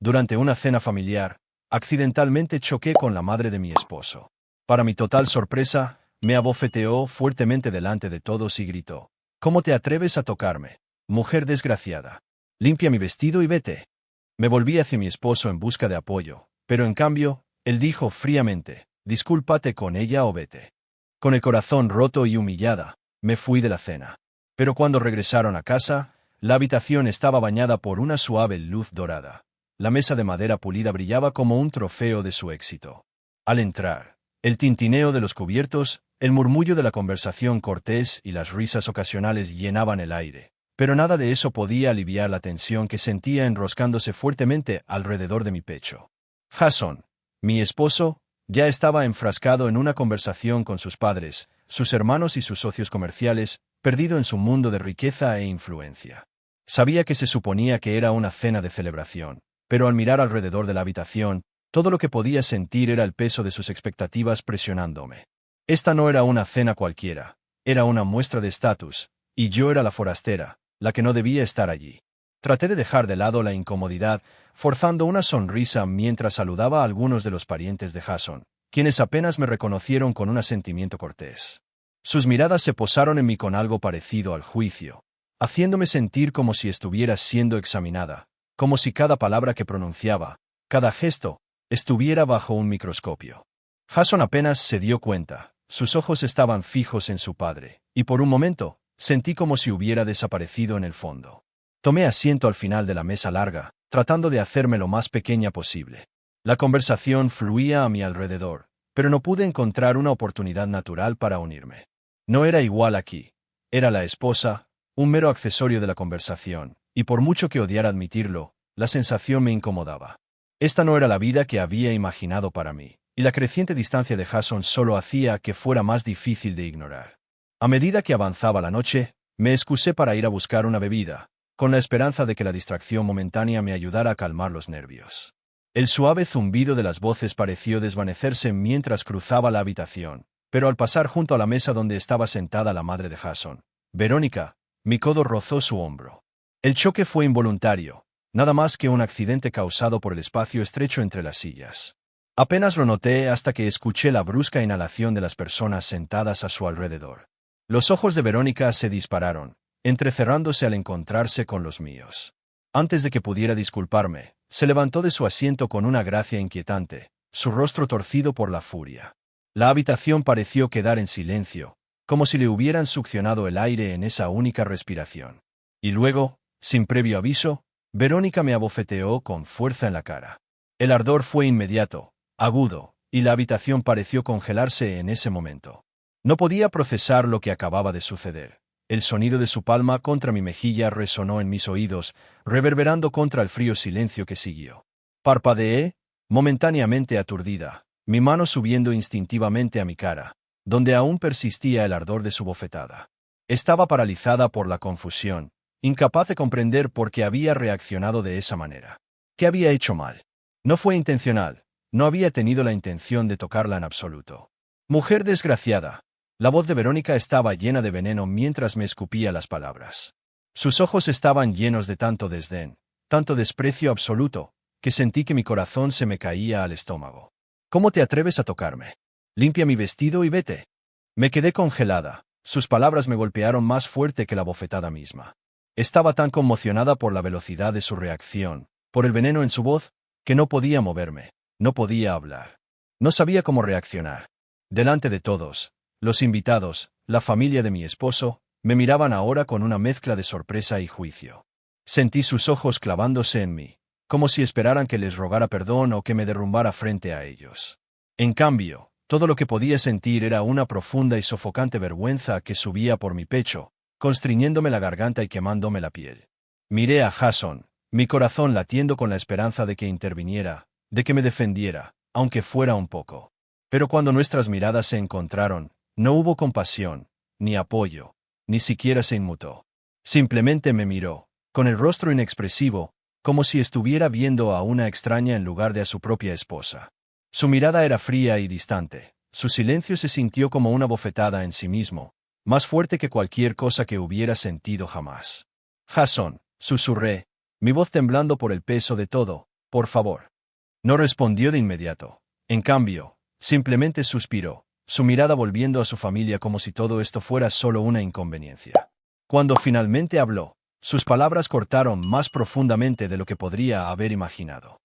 Durante una cena familiar, accidentalmente choqué con la madre de mi esposo. Para mi total sorpresa, me abofeteó fuertemente delante de todos y gritó: «¿Cómo te atreves a tocarme, mujer desgraciada? Limpia mi vestido y vete». Me volví hacia mi esposo en busca de apoyo, pero en cambio, él dijo fríamente: «Discúlpate con ella o vete». Con el corazón roto y humillada, me fui de la cena. Pero cuando regresaron a casa, la habitación estaba bañada por una suave luz dorada. La mesa de madera pulida brillaba como un trofeo de su éxito. Al entrar, el tintineo de los cubiertos, el murmullo de la conversación cortés y las risas ocasionales llenaban el aire, pero nada de eso podía aliviar la tensión que sentía enroscándose fuertemente alrededor de mi pecho. Jason, mi esposo, ya estaba enfrascado en una conversación con sus padres, sus hermanos y sus socios comerciales, perdido en su mundo de riqueza e influencia. Sabía que se suponía que era una cena de celebración, pero al mirar alrededor de la habitación, todo lo que podía sentir era el peso de sus expectativas presionándome. Esta no era una cena cualquiera, era una muestra de estatus, y yo era la forastera, la que no debía estar allí. Traté de dejar de lado la incomodidad, forzando una sonrisa mientras saludaba a algunos de los parientes de Jason, quienes apenas me reconocieron con un asentimiento cortés. Sus miradas se posaron en mí con algo parecido al juicio, haciéndome sentir como si estuviera siendo examinada, como si cada palabra que pronunciaba, cada gesto, estuviera bajo un microscopio. Jason apenas se dio cuenta, sus ojos estaban fijos en su padre, y por un momento, sentí como si hubiera desaparecido en el fondo. Tomé asiento al final de la mesa larga, tratando de hacerme lo más pequeña posible. La conversación fluía a mi alrededor, pero no pude encontrar una oportunidad natural para unirme. No era igual aquí. Era la esposa, un mero accesorio de la conversación, y por mucho que odiara admitirlo, la sensación me incomodaba. Esta no era la vida que había imaginado para mí, y la creciente distancia de Jason solo hacía que fuera más difícil de ignorar. A medida que avanzaba la noche, me excusé para ir a buscar una bebida, con la esperanza de que la distracción momentánea me ayudara a calmar los nervios. El suave zumbido de las voces pareció desvanecerse mientras cruzaba la habitación, pero al pasar junto a la mesa donde estaba sentada la madre de Jason, Verónica, mi codo rozó su hombro. El choque fue involuntario, nada más que un accidente causado por el espacio estrecho entre las sillas. Apenas lo noté hasta que escuché la brusca inhalación de las personas sentadas a su alrededor. Los ojos de Verónica se dispararon, entrecerrándose al encontrarse con los míos. Antes de que pudiera disculparme, se levantó de su asiento con una gracia inquietante, su rostro torcido por la furia. La habitación pareció quedar en silencio, como si le hubieran succionado el aire en esa única respiración. Y luego, sin previo aviso, Verónica me abofeteó con fuerza en la cara. El ardor fue inmediato, agudo, y la habitación pareció congelarse en ese momento. No podía procesar lo que acababa de suceder. El sonido de su palma contra mi mejilla resonó en mis oídos, reverberando contra el frío silencio que siguió. Parpadeé, momentáneamente aturdida, mi mano subiendo instintivamente a mi cara, donde aún persistía el ardor de su bofetada. Estaba paralizada por la confusión, incapaz de comprender por qué había reaccionado de esa manera. ¿Qué había hecho mal? No fue intencional, no había tenido la intención de tocarla en absoluto. Mujer desgraciada. La voz de Verónica estaba llena de veneno mientras me escupía las palabras. Sus ojos estaban llenos de tanto desdén, tanto desprecio absoluto, que sentí que mi corazón se me caía al estómago. ¿Cómo te atreves a tocarme? Limpia mi vestido y vete. Me quedé congelada, sus palabras me golpearon más fuerte que la bofetada misma. Estaba tan conmocionada por la velocidad de su reacción, por el veneno en su voz, que no podía moverme, no podía hablar. No sabía cómo reaccionar. Delante de todos, los invitados, la familia de mi esposo, me miraban ahora con una mezcla de sorpresa y juicio. Sentí sus ojos clavándose en mí, como si esperaran que les rogara perdón o que me derrumbara frente a ellos. En cambio, todo lo que podía sentir era una profunda y sofocante vergüenza que subía por mi pecho, constriñéndome la garganta y quemándome la piel. Miré a Jason, mi corazón latiendo con la esperanza de que interviniera, de que me defendiera, aunque fuera un poco. Pero cuando nuestras miradas se encontraron, no hubo compasión, ni apoyo, ni siquiera se inmutó. Simplemente me miró, con el rostro inexpresivo, como si estuviera viendo a una extraña en lugar de a su propia esposa. Su mirada era fría y distante, su silencio se sintió como una bofetada en sí mismo, más fuerte que cualquier cosa que hubiera sentido jamás. Jason, susurré, mi voz temblando por el peso de todo, por favor. No respondió de inmediato. En cambio, simplemente suspiró, su mirada volviendo a su familia como si todo esto fuera solo una inconveniencia. Cuando finalmente habló, sus palabras cortaron más profundamente de lo que podría haber imaginado.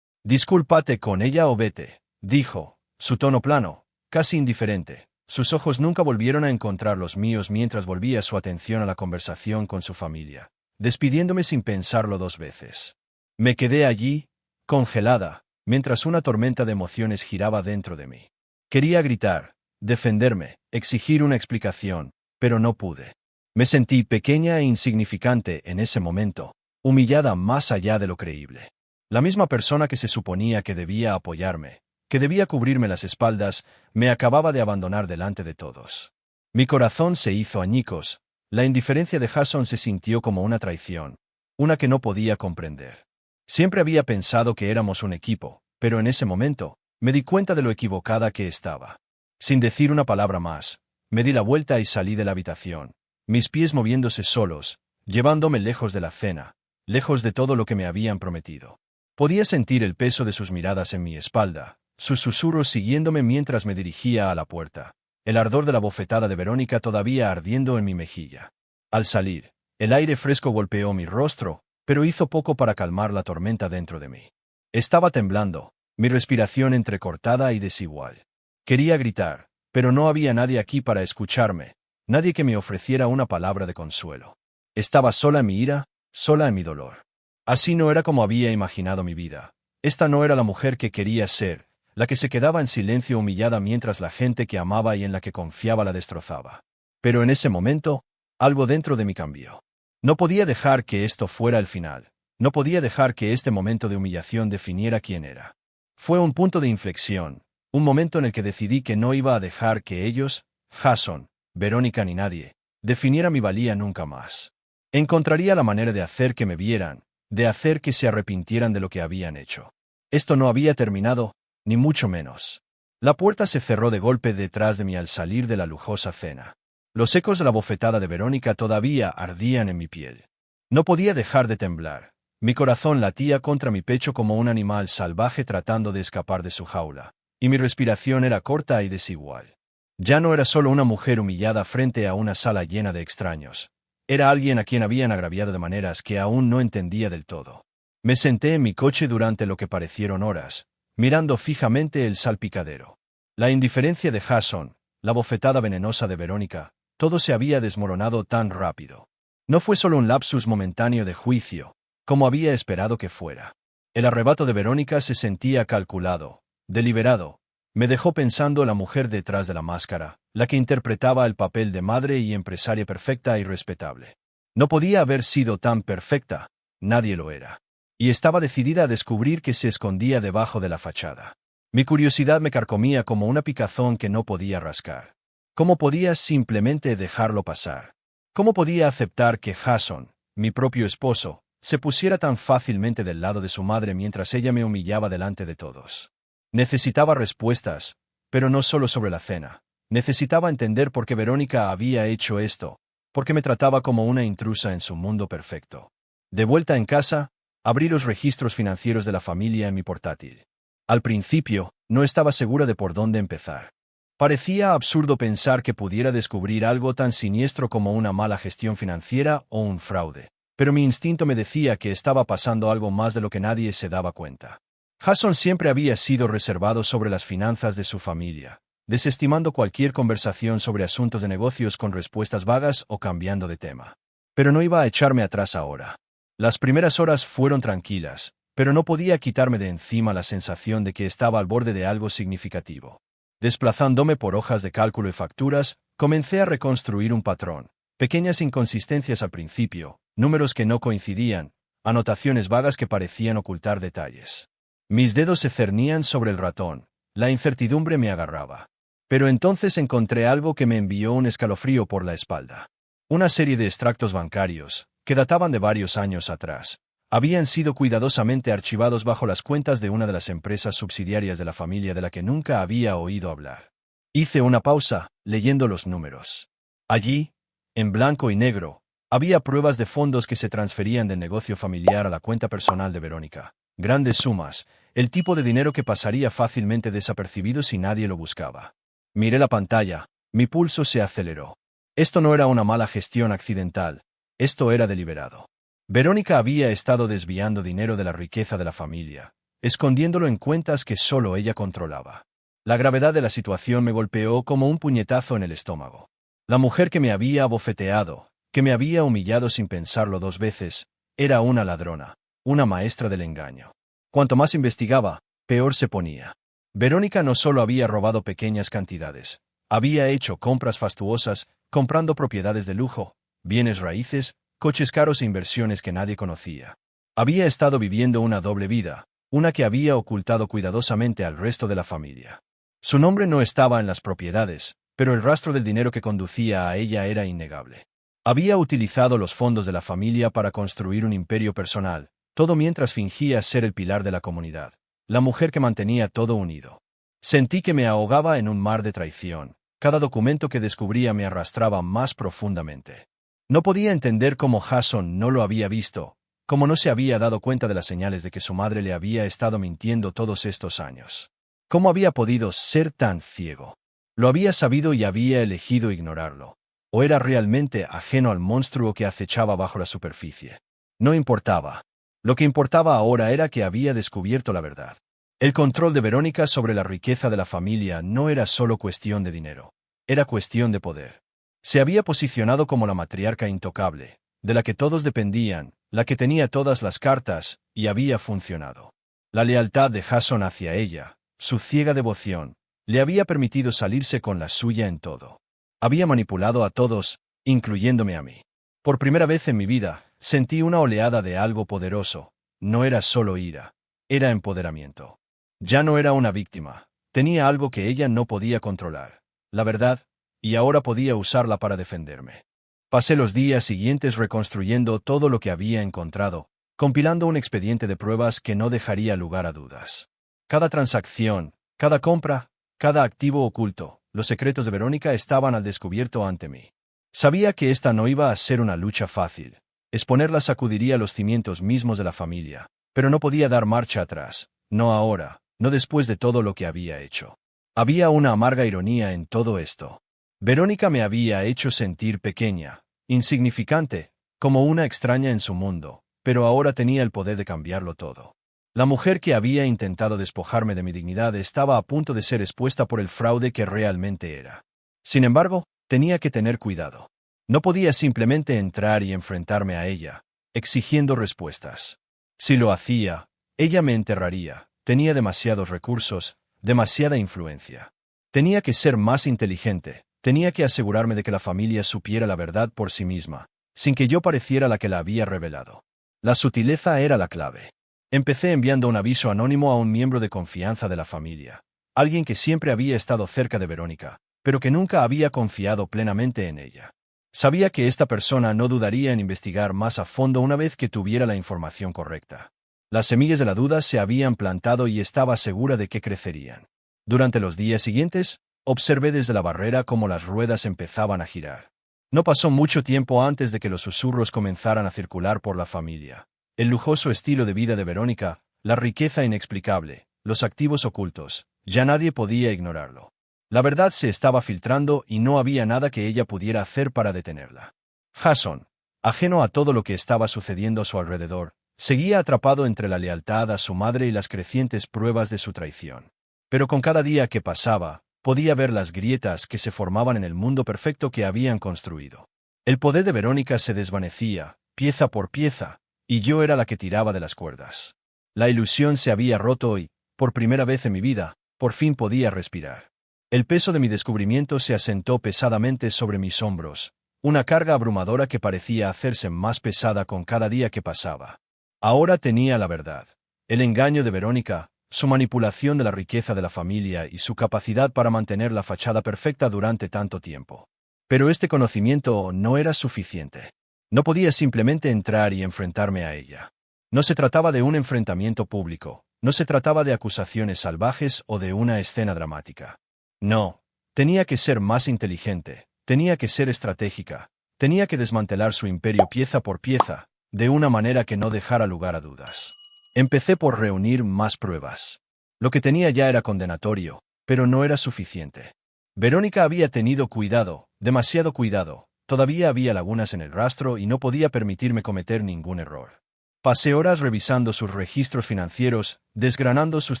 «Discúlpate con ella o vete», dijo, su tono plano, casi indiferente. Sus ojos nunca volvieron a encontrar los míos mientras volvía su atención a la conversación con su familia, despidiéndome sin pensarlo 2 veces. Me quedé allí, congelada, mientras una tormenta de emociones giraba dentro de mí. Quería gritar, defenderme, exigir una explicación, pero no pude. Me sentí pequeña e insignificante en ese momento, humillada más allá de lo creíble. La misma persona que se suponía que debía apoyarme, que debía cubrirme las espaldas, me acababa de abandonar delante de todos. Mi corazón se hizo añicos, la indiferencia de Jason se sintió como una traición, una que no podía comprender. Siempre había pensado que éramos un equipo, pero en ese momento, me di cuenta de lo equivocada que estaba. Sin decir una palabra más, me di la vuelta y salí de la habitación, mis pies moviéndose solos, llevándome lejos de la cena, lejos de todo lo que me habían prometido. Podía sentir el peso de sus miradas en mi espalda, sus susurros siguiéndome mientras me dirigía a la puerta, el ardor de la bofetada de Verónica todavía ardiendo en mi mejilla. Al salir, el aire fresco golpeó mi rostro, pero hizo poco para calmar la tormenta dentro de mí. Estaba temblando, mi respiración entrecortada y desigual. Quería gritar, pero no había nadie aquí para escucharme, nadie que me ofreciera una palabra de consuelo. Estaba sola en mi ira, sola en mi dolor. Así no era como había imaginado mi vida. Esta no era la mujer que quería ser, la que se quedaba en silencio humillada mientras la gente que amaba y en la que confiaba la destrozaba. Pero en ese momento, algo dentro de mí cambió. No podía dejar que esto fuera el final. No podía dejar que este momento de humillación definiera quién era. Fue un punto de inflexión, un momento en el que decidí que no iba a dejar que ellos, Jason, Verónica ni nadie, definiera mi valía nunca más. Encontraría la manera de hacer que me vieran, de hacer que se arrepintieran de lo que habían hecho. Esto no había terminado, ni mucho menos. La puerta se cerró de golpe detrás de mí al salir de la lujosa cena. Los ecos de la bofetada de Verónica todavía ardían en mi piel. No podía dejar de temblar. Mi corazón latía contra mi pecho como un animal salvaje tratando de escapar de su jaula, y mi respiración era corta y desigual. Ya no era solo una mujer humillada frente a una sala llena de extraños. Era alguien a quien habían agraviado de maneras que aún no entendía del todo. Me senté en mi coche durante lo que parecieron horas, mirando fijamente el salpicadero. La indiferencia de Jason, la bofetada venenosa de Verónica, todo se había desmoronado tan rápido. No fue solo un lapsus momentáneo de juicio, como había esperado que fuera. El arrebato de Verónica se sentía calculado, deliberado. Me dejó pensando la mujer detrás de la máscara, la que interpretaba el papel de madre y empresaria perfecta y respetable. No podía haber sido tan perfecta, nadie lo era. Y estaba decidida a descubrir qué se escondía debajo de la fachada. Mi curiosidad me carcomía como una picazón que no podía rascar. ¿Cómo podía simplemente dejarlo pasar? ¿Cómo podía aceptar que Jason, mi propio esposo, se pusiera tan fácilmente del lado de su madre mientras ella me humillaba delante de todos? Necesitaba respuestas, pero no solo sobre la cena. Necesitaba entender por qué Verónica había hecho esto, por qué me trataba como una intrusa en su mundo perfecto. De vuelta en casa, abrí los registros financieros de la familia en mi portátil. Al principio, no estaba segura de por dónde empezar. Parecía absurdo pensar que pudiera descubrir algo tan siniestro como una mala gestión financiera o un fraude, pero mi instinto me decía que estaba pasando algo más de lo que nadie se daba cuenta. Jason siempre había sido reservado sobre las finanzas de su familia, desestimando cualquier conversación sobre asuntos de negocios con respuestas vagas o cambiando de tema. Pero no iba a echarme atrás ahora. Las primeras horas fueron tranquilas, pero no podía quitarme de encima la sensación de que estaba al borde de algo significativo. Desplazándome por hojas de cálculo y facturas, comencé a reconstruir un patrón. Pequeñas inconsistencias al principio, números que no coincidían, anotaciones vagas que parecían ocultar detalles. Mis dedos se cernían sobre el ratón, la incertidumbre me agarraba. Pero entonces encontré algo que me envió un escalofrío por la espalda. Una serie de extractos bancarios, que databan de varios años atrás, habían sido cuidadosamente archivados bajo las cuentas de una de las empresas subsidiarias de la familia de la que nunca había oído hablar. Hice una pausa, leyendo los números. Allí, en blanco y negro, había pruebas de fondos que se transferían del negocio familiar a la cuenta personal de Verónica, Grandes sumas, el tipo de dinero que pasaría fácilmente desapercibido si nadie lo buscaba. Miré la pantalla, mi pulso se aceleró. Esto no era una mala gestión accidental, esto era deliberado. Verónica había estado desviando dinero de la riqueza de la familia, escondiéndolo en cuentas que solo ella controlaba. La gravedad de la situación me golpeó como un puñetazo en el estómago. La mujer que me había abofeteado, que me había humillado sin pensarlo 2 veces, era una ladrona, una maestra del engaño. Cuanto más investigaba, peor se ponía. Verónica no solo había robado pequeñas cantidades, había hecho compras fastuosas, comprando propiedades de lujo, bienes raíces, coches caros e inversiones que nadie conocía. Había estado viviendo una doble vida, una que había ocultado cuidadosamente al resto de la familia. Su nombre no estaba en las propiedades, pero el rastro del dinero que conducía a ella era innegable. Había utilizado los fondos de la familia para construir un imperio personal, todo mientras fingía ser el pilar de la comunidad, la mujer que mantenía todo unido. Sentí que me ahogaba en un mar de traición. Cada documento que descubría me arrastraba más profundamente. No podía entender cómo Jason no lo había visto, cómo no se había dado cuenta de las señales de que su madre le había estado mintiendo todos estos años. ¿Cómo había podido ser tan ciego? Lo había sabido y había elegido ignorarlo. ¿O era realmente ajeno al monstruo que acechaba bajo la superficie? No importaba. Lo que importaba ahora era que había descubierto la verdad. El control de Verónica sobre la riqueza de la familia no era solo cuestión de dinero. Era cuestión de poder. Se había posicionado como la matriarca intocable, de la que todos dependían, la que tenía todas las cartas, y había funcionado. La lealtad de Jason hacia ella, su ciega devoción, le había permitido salirse con la suya en todo. Había manipulado a todos, incluyéndome a mí. Por primera vez en mi vida, sentí una oleada de algo poderoso. No era solo ira, era empoderamiento. Ya no era una víctima, tenía algo que ella no podía controlar, la verdad, y ahora podía usarla para defenderme. Pasé los días siguientes reconstruyendo todo lo que había encontrado, compilando un expediente de pruebas que no dejaría lugar a dudas. Cada transacción, cada compra, cada activo oculto, los secretos de Verónica estaban al descubierto ante mí. Sabía que esta no iba a ser una lucha fácil. Exponerla sacudiría los cimientos mismos de la familia, pero no podía dar marcha atrás, no ahora, no después de todo lo que había hecho. Había una amarga ironía en todo esto. Verónica me había hecho sentir pequeña, insignificante, como una extraña en su mundo, pero ahora tenía el poder de cambiarlo todo. La mujer que había intentado despojarme de mi dignidad estaba a punto de ser expuesta por el fraude que realmente era. Sin embargo, tenía que tener cuidado. No podía simplemente entrar y enfrentarme a ella, exigiendo respuestas. Si lo hacía, ella me enterraría. Tenía demasiados recursos, demasiada influencia. Tenía que ser más inteligente, tenía que asegurarme de que la familia supiera la verdad por sí misma, sin que yo pareciera la que la había revelado. La sutileza era la clave. Empecé enviando un aviso anónimo a un miembro de confianza de la familia, alguien que siempre había estado cerca de Verónica, pero que nunca había confiado plenamente en ella. Sabía que esta persona no dudaría en investigar más a fondo una vez que tuviera la información correcta. Las semillas de la duda se habían plantado y estaba segura de que crecerían. Durante los días siguientes, observé desde la barrera cómo las ruedas empezaban a girar. No pasó mucho tiempo antes de que los susurros comenzaran a circular por la familia. El lujoso estilo de vida de Verónica, la riqueza inexplicable, los activos ocultos, ya nadie podía ignorarlo. La verdad se estaba filtrando y no había nada que ella pudiera hacer para detenerla. Jason, ajeno a todo lo que estaba sucediendo a su alrededor, seguía atrapado entre la lealtad a su madre y las crecientes pruebas de su traición. Pero con cada día que pasaba, podía ver las grietas que se formaban en el mundo perfecto que habían construido. El poder de Verónica se desvanecía, pieza por pieza, y yo era la que tiraba de las cuerdas. La ilusión se había roto y, por primera vez en mi vida, por fin podía respirar. El peso de mi descubrimiento se asentó pesadamente sobre mis hombros, una carga abrumadora que parecía hacerse más pesada con cada día que pasaba. Ahora tenía la verdad. El engaño de Verónica, su manipulación de la riqueza de la familia y su capacidad para mantener la fachada perfecta durante tanto tiempo. Pero este conocimiento no era suficiente. No podía simplemente entrar y enfrentarme a ella. No se trataba de un enfrentamiento público, no se trataba de acusaciones salvajes o de una escena dramática. No, tenía que ser más inteligente, tenía que ser estratégica, tenía que desmantelar su imperio pieza por pieza, de una manera que no dejara lugar a dudas. Empecé por reunir más pruebas. Lo que tenía ya era condenatorio, pero no era suficiente. Verónica había tenido cuidado, demasiado cuidado. Todavía había lagunas en el rastro y no podía permitirme cometer ningún error. Pasé horas revisando sus registros financieros, desgranando sus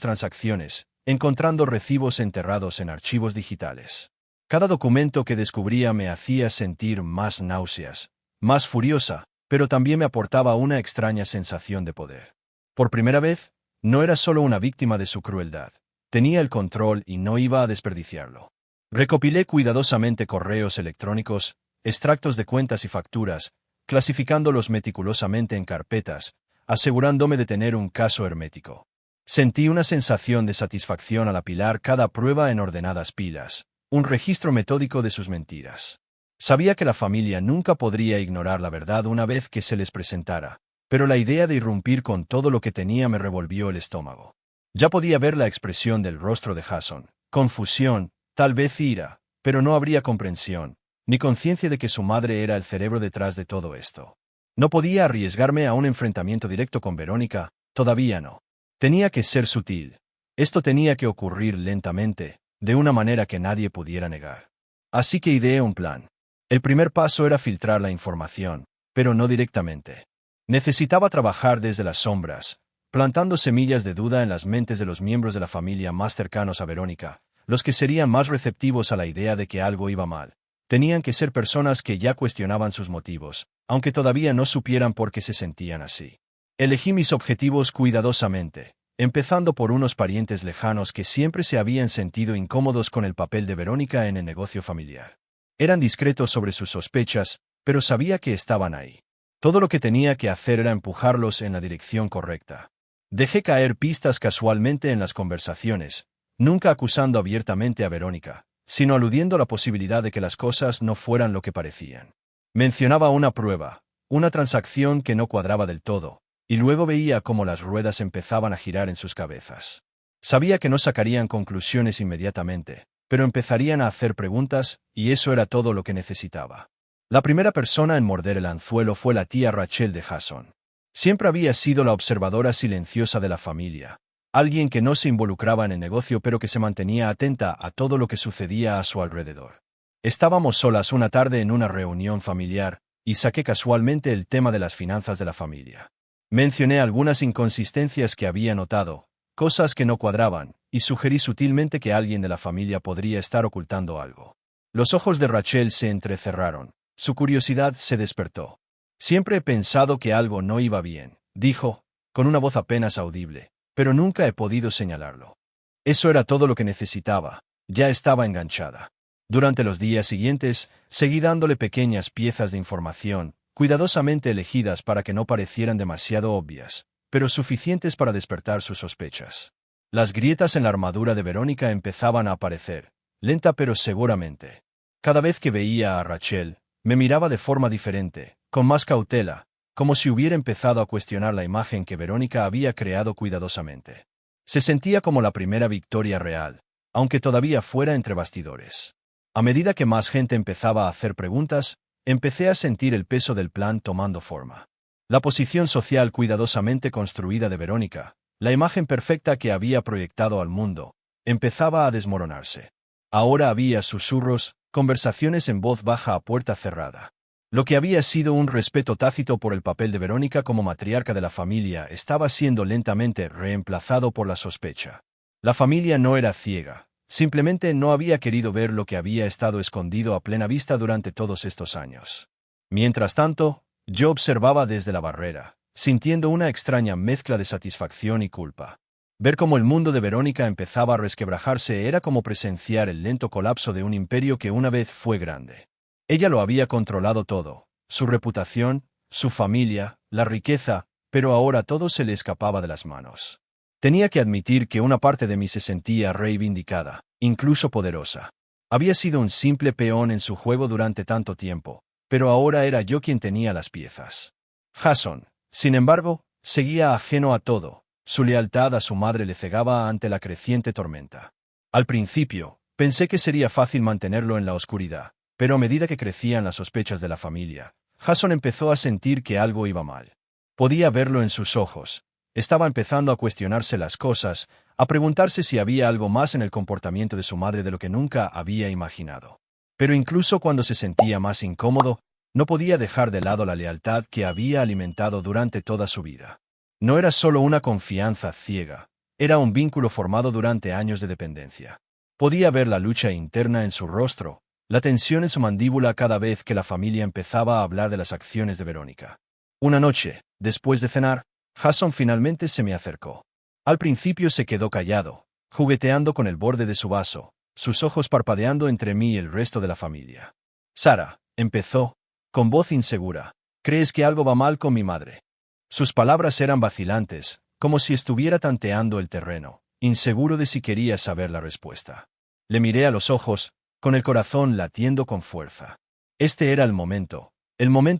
transacciones, encontrando recibos enterrados en archivos digitales. Cada documento que descubría me hacía sentir más náuseas, más furiosa, pero también me aportaba una extraña sensación de poder. Por primera vez, no era solo una víctima de su crueldad. Tenía el control y no iba a desperdiciarlo. Recopilé cuidadosamente correos electrónicos, extractos de cuentas y facturas, clasificándolos meticulosamente en carpetas, asegurándome de tener un caso hermético. Sentí una sensación de satisfacción al apilar cada prueba en ordenadas pilas, un registro metódico de sus mentiras. Sabía que la familia nunca podría ignorar la verdad una vez que se les presentara, pero la idea de irrumpir con todo lo que tenía me revolvió el estómago. Ya podía ver la expresión del rostro de Jason, confusión, tal vez ira, pero no habría comprensión, ni conciencia de que su madre era el cerebro detrás de todo esto. No podía arriesgarme a un enfrentamiento directo con Verónica, todavía no. Tenía que ser sutil. Esto tenía que ocurrir lentamente, de una manera que nadie pudiera negar. Así que ideé un plan. El primer paso era filtrar la información, pero no directamente. Necesitaba trabajar desde las sombras, plantando semillas de duda en las mentes de los miembros de la familia más cercanos a Verónica, los que serían más receptivos a la idea de que algo iba mal. Tenían que ser personas que ya cuestionaban sus motivos, aunque todavía no supieran por qué se sentían así. Elegí mis objetivos cuidadosamente, empezando por unos parientes lejanos que siempre se habían sentido incómodos con el papel de Verónica en el negocio familiar. Eran discretos sobre sus sospechas, pero sabía que estaban ahí. Todo lo que tenía que hacer era empujarlos en la dirección correcta. Dejé caer pistas casualmente en las conversaciones, nunca acusando abiertamente a Verónica, sino aludiendo a la posibilidad de que las cosas no fueran lo que parecían. Mencionaba una prueba, una transacción que no cuadraba del todo, y luego veía cómo las ruedas empezaban a girar en sus cabezas. Sabía que no sacarían conclusiones inmediatamente, pero empezarían a hacer preguntas, y eso era todo lo que necesitaba. La primera persona en morder el anzuelo fue la tía Rachel de Jason. Siempre había sido la observadora silenciosa de la familia, alguien que no se involucraba en el negocio pero que se mantenía atenta a todo lo que sucedía a su alrededor. Estábamos solas una tarde en una reunión familiar, y saqué casualmente el tema de las finanzas de la familia. Mencioné algunas inconsistencias que había notado, cosas que no cuadraban, y sugerí sutilmente que alguien de la familia podría estar ocultando algo. Los ojos de Rachel se entrecerraron, su curiosidad se despertó. Siempre he pensado que algo no iba bien, dijo, con una voz apenas audible, pero nunca he podido señalarlo. Eso era todo lo que necesitaba, ya estaba enganchada. Durante los días siguientes, seguí dándole pequeñas piezas de información, cuidadosamente elegidas para que no parecieran demasiado obvias, pero suficientes para despertar sus sospechas. Las grietas en la armadura de Verónica empezaban a aparecer, lenta pero seguramente. Cada vez que veía a Rachel, me miraba de forma diferente, con más cautela, como si hubiera empezado a cuestionar la imagen que Verónica había creado cuidadosamente. Se sentía como la primera victoria real, aunque todavía fuera entre bastidores. A medida que más gente empezaba a hacer preguntas, empecé a sentir el peso del plan tomando forma. La posición social cuidadosamente construida de Verónica, la imagen perfecta que había proyectado al mundo, empezaba a desmoronarse. Ahora había susurros, conversaciones en voz baja a puerta cerrada. Lo que había sido un respeto tácito por el papel de Verónica como matriarca de la familia estaba siendo lentamente reemplazado por la sospecha. La familia no era ciega, simplemente no había querido ver lo que había estado escondido a plena vista durante todos estos años. Mientras tanto, yo observaba desde la barrera, sintiendo una extraña mezcla de satisfacción y culpa. Ver cómo el mundo de Verónica empezaba a resquebrajarse era como presenciar el lento colapso de un imperio que una vez fue grande. Ella lo había controlado todo, su reputación, su familia, la riqueza, pero ahora todo se le escapaba de las manos. Tenía que admitir que una parte de mí se sentía reivindicada, incluso poderosa. Había sido un simple peón en su juego durante tanto tiempo, pero ahora era yo quien tenía las piezas. Jason, sin embargo, seguía ajeno a todo, su lealtad a su madre le cegaba ante la creciente tormenta. Al principio, pensé que sería fácil mantenerlo en la oscuridad. Pero a medida que crecían las sospechas de la familia, Jason empezó a sentir que algo iba mal. Podía verlo en sus ojos, Estaba empezando a cuestionarse las cosas, a preguntarse si había algo más en el comportamiento de su madre de lo que nunca había imaginado. Pero incluso cuando se sentía más incómodo, no podía dejar de lado la lealtad que había alimentado durante toda su vida. No era solo una confianza ciega, era un vínculo formado durante años de dependencia. Podía ver la lucha interna en su rostro, la tensión en su mandíbula cada vez que la familia empezaba a hablar de las acciones de Verónica. Una noche, después de cenar, Jason finalmente se me acercó. Al principio se quedó callado, jugueteando con el borde de su vaso, sus ojos parpadeando entre mí y el resto de la familia. Sara, empezó, con voz insegura, ¿crees que algo va mal con mi madre? Sus palabras eran vacilantes, como si estuviera tanteando el terreno, inseguro de si quería saber la respuesta. Le miré a los ojos, con el corazón latiendo con fuerza. Este era el momento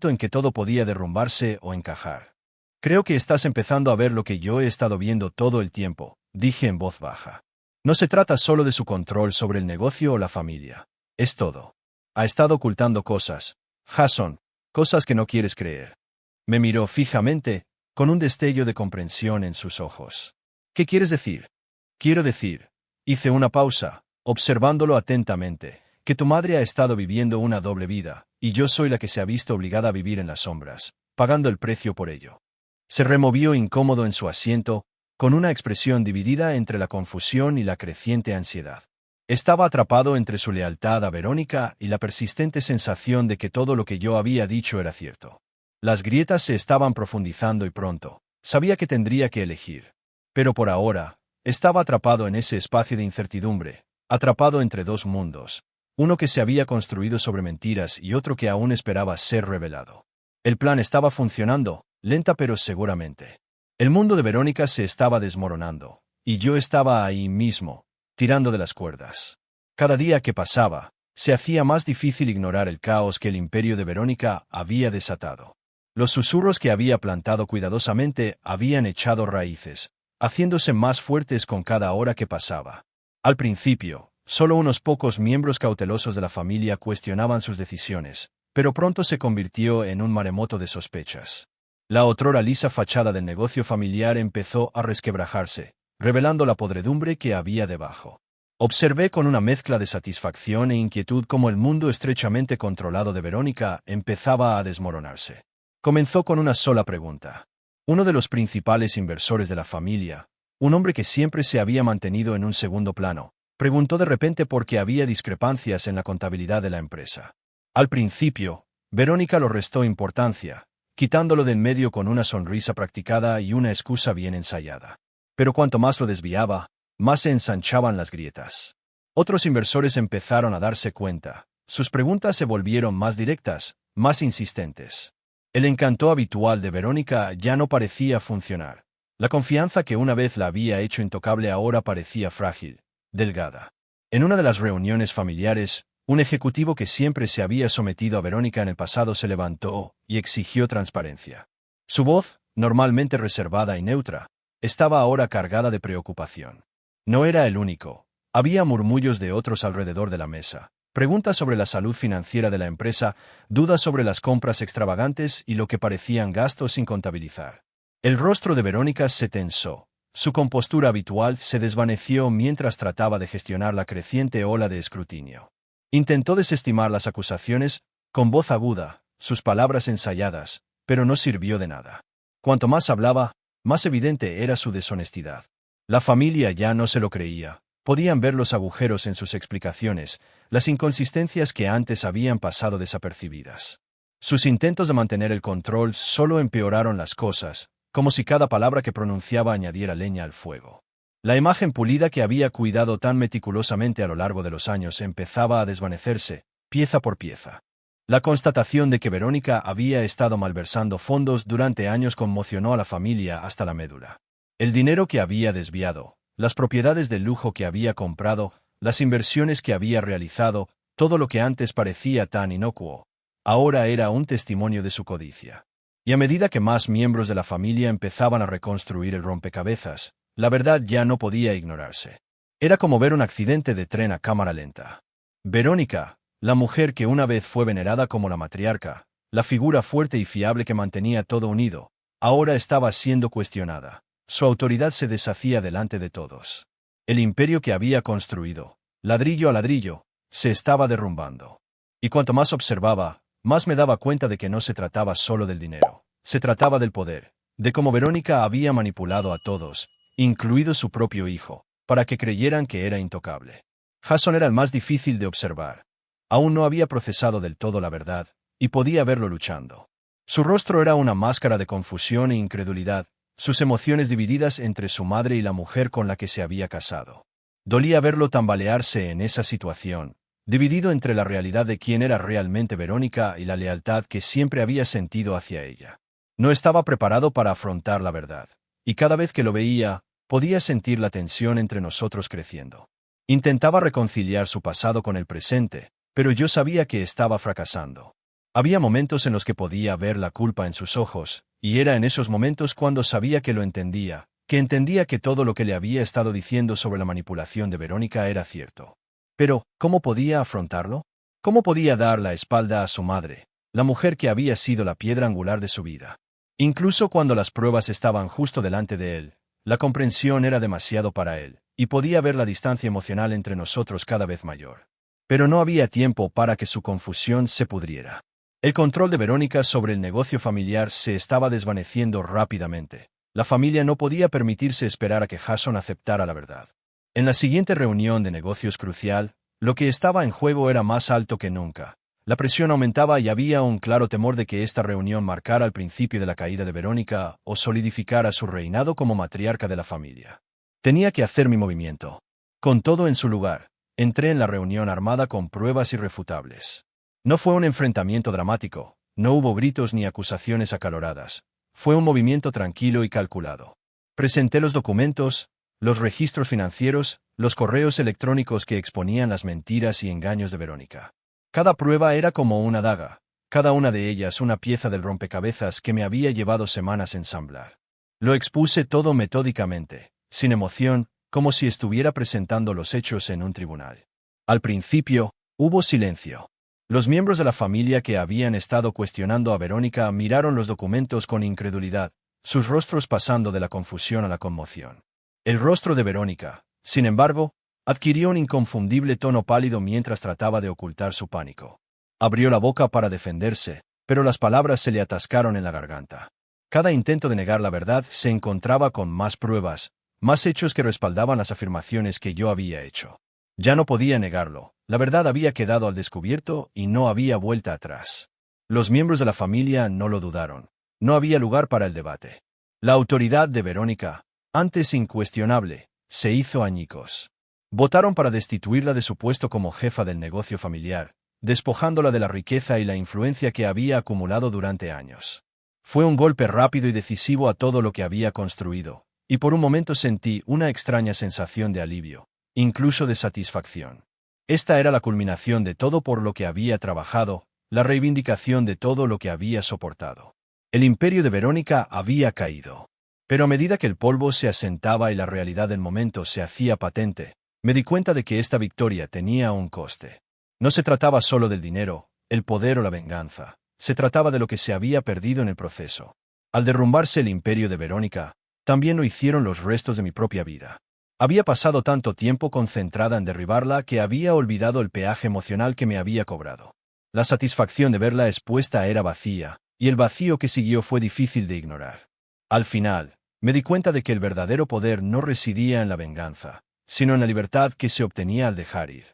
en que todo podía derrumbarse o encajar. Creo que estás empezando a ver lo que yo he estado viendo todo el tiempo, dije en voz baja. No se trata solo de su control sobre el negocio o la familia. Es todo. Ha estado ocultando cosas, Jason, cosas que no quieres creer. Me miró fijamente, con un destello de comprensión en sus ojos. ¿Qué quieres decir? Quiero decir, hice una pausa, observándolo atentamente, que tu madre ha estado viviendo una doble vida, y yo soy la que se ha visto obligada a vivir en las sombras, pagando el precio por ello. Se removió incómodo en su asiento, con una expresión dividida entre la confusión y la creciente ansiedad. Estaba atrapado entre su lealtad a Verónica y la persistente sensación de que todo lo que yo había dicho era cierto. Las grietas se estaban profundizando y pronto. Sabía que tendría que elegir. Pero por ahora, estaba atrapado en ese espacio de incertidumbre, atrapado entre dos mundos, uno que se había construido sobre mentiras y otro que aún esperaba ser revelado. El plan estaba funcionando, lenta pero seguramente. El mundo de Verónica se estaba desmoronando, y yo estaba ahí mismo, tirando de las cuerdas. Cada día que pasaba, se hacía más difícil ignorar el caos que el imperio de Verónica había desatado. Los susurros que había plantado cuidadosamente habían echado raíces, haciéndose más fuertes con cada hora que pasaba. Al principio, solo unos pocos miembros cautelosos de la familia cuestionaban sus decisiones, pero pronto se convirtió en un maremoto de sospechas. La otrora lisa fachada del negocio familiar empezó a resquebrajarse, revelando la podredumbre que había debajo. Observé con una mezcla de satisfacción e inquietud cómo el mundo estrechamente controlado de Verónica empezaba a desmoronarse. Comenzó con una sola pregunta. Uno de los principales inversores de la familia, un hombre que siempre se había mantenido en un segundo plano, preguntó de repente por qué había discrepancias en la contabilidad de la empresa. Al principio, Verónica lo restó importancia, quitándolo de en medio con una sonrisa practicada y una excusa bien ensayada. Pero cuanto más lo desviaba, más se ensanchaban las grietas. Otros inversores empezaron a darse cuenta. Sus preguntas se volvieron más directas, más insistentes. El encanto habitual de Verónica ya no parecía funcionar. La confianza que una vez la había hecho intocable ahora parecía frágil, delgada. En una de las reuniones familiares, un ejecutivo que siempre se había sometido a Verónica en el pasado se levantó y exigió transparencia. Su voz, normalmente reservada y neutra, estaba ahora cargada de preocupación. No era el único. Había murmullos de otros alrededor de la mesa. Preguntas sobre la salud financiera de la empresa, dudas sobre las compras extravagantes y lo que parecían gastos sin contabilizar. El rostro de Verónica se tensó. Su compostura habitual se desvaneció mientras trataba de gestionar la creciente ola de escrutinio. Intentó desestimar las acusaciones, con voz aguda, sus palabras ensayadas, pero no sirvió de nada. Cuanto más hablaba, más evidente era su deshonestidad. La familia ya no se lo creía. Podían ver los agujeros en sus explicaciones, las inconsistencias que antes habían pasado desapercibidas. Sus intentos de mantener el control solo empeoraron las cosas, como si cada palabra que pronunciaba añadiera leña al fuego. La imagen pulida que había cuidado tan meticulosamente a lo largo de los años empezaba a desvanecerse, pieza por pieza. La constatación de que Verónica había estado malversando fondos durante años conmocionó a la familia hasta la médula. El dinero que había desviado, las propiedades de lujo que había comprado, las inversiones que había realizado, todo lo que antes parecía tan inocuo, ahora era un testimonio de su codicia. Y a medida que más miembros de la familia empezaban a reconstruir el rompecabezas, la verdad ya no podía ignorarse. Era como ver un accidente de tren a cámara lenta. Verónica, la mujer que una vez fue venerada como la matriarca, la figura fuerte y fiable que mantenía todo unido, ahora estaba siendo cuestionada, Su autoridad se deshacía delante de todos. El imperio que había construido, ladrillo a ladrillo, se estaba derrumbando. Y cuanto más observaba, más me daba cuenta de que no se trataba solo del dinero. Se trataba del poder, de cómo Verónica había manipulado a todos, incluido su propio hijo, para que creyeran que era intocable. Jason era el más difícil de observar. Aún no había procesado del todo la verdad, y podía verlo luchando. Su rostro era una máscara de confusión e incredulidad, sus emociones divididas entre su madre y la mujer con la que se había casado. Dolía verlo tambalearse en esa situación, dividido entre la realidad de quién era realmente Verónica y la lealtad que siempre había sentido hacia ella. No estaba preparado para afrontar la verdad, y cada vez que lo veía, podía sentir la tensión entre nosotros creciendo. Intentaba reconciliar su pasado con el presente, pero yo sabía que estaba fracasando. Había momentos en los que podía ver la culpa en sus ojos, y era en esos momentos cuando sabía que lo entendía, que entendía que todo lo que le había estado diciendo sobre la manipulación de Verónica era cierto. Pero, ¿cómo podía afrontarlo? ¿Cómo podía dar la espalda a su madre, la mujer que había sido la piedra angular de su vida? Incluso cuando las pruebas estaban justo delante de él, la comprensión era demasiado para él, y podía ver la distancia emocional entre nosotros cada vez mayor. Pero no había tiempo para que su confusión se pudriera. El control de Verónica sobre el negocio familiar se estaba desvaneciendo rápidamente. La familia no podía permitirse esperar a que Jason aceptara la verdad. En la siguiente reunión de negocios crucial, lo que estaba en juego era más alto que nunca. La presión aumentaba y había un claro temor de que esta reunión marcara el principio de la caída de Verónica o solidificara su reinado como matriarca de la familia. Tenía que hacer mi movimiento. Con todo en su lugar, entré en la reunión armada con pruebas irrefutables. No fue un enfrentamiento dramático, no hubo gritos ni acusaciones acaloradas. Fue un movimiento tranquilo y calculado. Presenté los documentos, los registros financieros, los correos electrónicos que exponían las mentiras y engaños de Verónica. Cada prueba era como una daga, cada una de ellas una pieza del rompecabezas que me había llevado semanas ensamblar. Lo expuse todo metódicamente, sin emoción, como si estuviera presentando los hechos en un tribunal. Al principio, hubo silencio. Los miembros de la familia que habían estado cuestionando a Verónica miraron los documentos con incredulidad, sus rostros pasando de la confusión a la conmoción. El rostro de Verónica, sin embargo, adquirió un inconfundible tono pálido mientras trataba de ocultar su pánico. Abrió la boca para defenderse, pero las palabras se le atascaron en la garganta. Cada intento de negar la verdad se encontraba con más pruebas, más hechos que respaldaban las afirmaciones que yo había hecho. Ya no podía negarlo, la verdad había quedado al descubierto y no había vuelta atrás. Los miembros de la familia no lo dudaron. No había lugar para el debate. La autoridad de Verónica, antes incuestionable, se hizo añicos. Votaron para destituirla de su puesto como jefa del negocio familiar, despojándola de la riqueza y la influencia que había acumulado durante años. Fue un golpe rápido y decisivo a todo lo que había construido, y por un momento sentí una extraña sensación de alivio, incluso de satisfacción. Esta era la culminación de todo por lo que había trabajado, la reivindicación de todo lo que había soportado. El imperio de Verónica había caído. Pero a medida que el polvo se asentaba y la realidad del momento se hacía patente, me di cuenta de que esta victoria tenía un coste. No se trataba solo del dinero, el poder o la venganza, se trataba de lo que se había perdido en el proceso. Al derrumbarse el imperio de Verónica, también lo hicieron los restos de mi propia vida. Había pasado tanto tiempo concentrada en derribarla que había olvidado el peaje emocional que me había cobrado. La satisfacción de verla expuesta era vacía, y el vacío que siguió fue difícil de ignorar. Al final, me di cuenta de que el verdadero poder no residía en la venganza, sino en la libertad que se obtenía al dejar ir.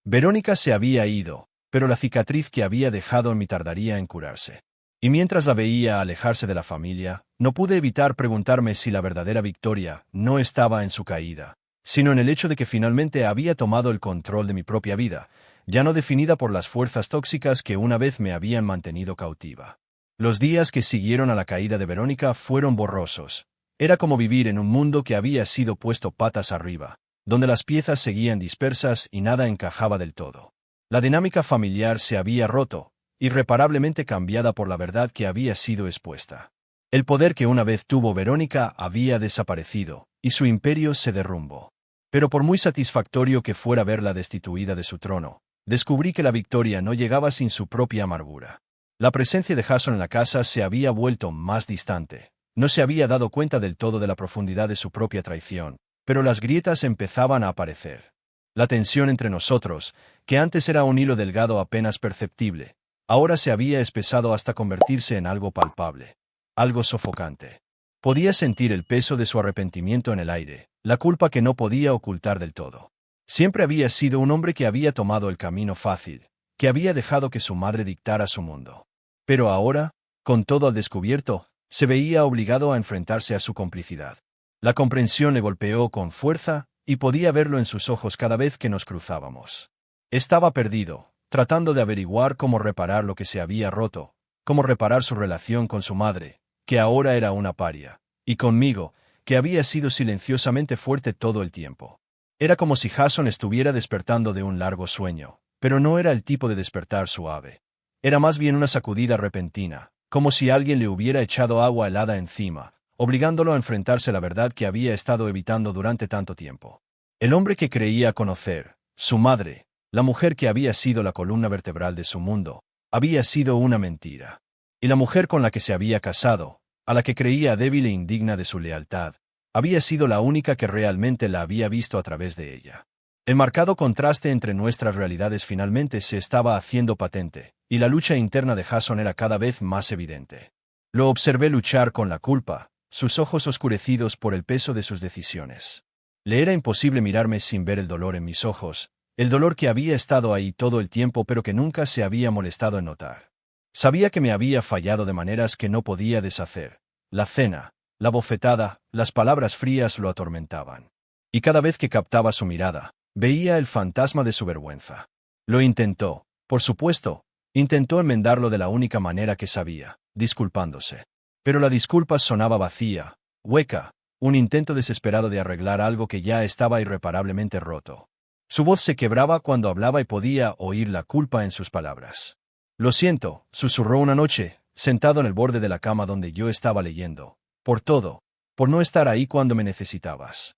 Verónica se había ido, pero la cicatriz que había dejado en mí tardaría en curarse. Y mientras la veía alejarse de la familia, no pude evitar preguntarme si la verdadera victoria no estaba en su caída, sino en el hecho de que finalmente había tomado el control de mi propia vida, ya no definida por las fuerzas tóxicas que una vez me habían mantenido cautiva. Los días que siguieron a la caída de Verónica fueron borrosos. Era como vivir en un mundo que había sido puesto patas arriba, donde las piezas seguían dispersas y nada encajaba del todo. La dinámica familiar se había roto, irreparablemente cambiada por la verdad que había sido expuesta. El poder que una vez tuvo Verónica había desaparecido, y su imperio se derrumbó. Pero por muy satisfactorio que fuera verla destituida de su trono, descubrí que la victoria no llegaba sin su propia amargura. La presencia de Jason en la casa se había vuelto más distante. No se había dado cuenta del todo de la profundidad de su propia traición, pero las grietas empezaban a aparecer. La tensión entre nosotros, que antes era un hilo delgado apenas perceptible, ahora se había espesado hasta convertirse en algo palpable, algo sofocante. Podía sentir el peso de su arrepentimiento en el aire, la culpa que no podía ocultar del todo. Siempre había sido un hombre que había tomado el camino fácil, que había dejado que su madre dictara su mundo. Pero ahora, con todo al descubierto, se veía obligado a enfrentarse a su complicidad. La comprensión le golpeó con fuerza, y podía verlo en sus ojos cada vez que nos cruzábamos. Estaba perdido, tratando de averiguar cómo reparar lo que se había roto, cómo reparar su relación con su madre, que ahora era una paria, y conmigo, que había sido silenciosamente fuerte todo el tiempo. Era como si Jason estuviera despertando de un largo sueño, pero no era el tipo de despertar suave. Era más bien una sacudida repentina, como si alguien le hubiera echado agua helada encima, obligándolo a enfrentarse a la verdad que había estado evitando durante tanto tiempo. El hombre que creía conocer, su madre, la mujer que había sido la columna vertebral de su mundo, había sido una mentira. Y la mujer con la que se había casado, a la que creía débil e indigna de su lealtad, había sido la única que realmente la había visto a través de ella. El marcado contraste entre nuestras realidades finalmente se estaba haciendo patente, y la lucha interna de Jason era cada vez más evidente. Lo observé luchar con la culpa, sus ojos oscurecidos por el peso de sus decisiones. Le era imposible mirarme sin ver el dolor en mis ojos, el dolor que había estado ahí todo el tiempo pero que nunca se había molestado en notar. Sabía que me había fallado de maneras que no podía deshacer. La cena, la bofetada, las palabras frías lo atormentaban. Y cada vez que captaba su mirada, veía el fantasma de su vergüenza. Lo intentó, por supuesto, intentó enmendarlo de la única manera que sabía, disculpándose. Pero la disculpa sonaba vacía, hueca, un intento desesperado de arreglar algo que ya estaba irreparablemente roto. Su voz se quebraba cuando hablaba y podía oír la culpa en sus palabras. Lo siento, susurró una noche, sentado en el borde de la cama donde yo estaba leyendo. Por todo, por no estar ahí cuando me necesitabas.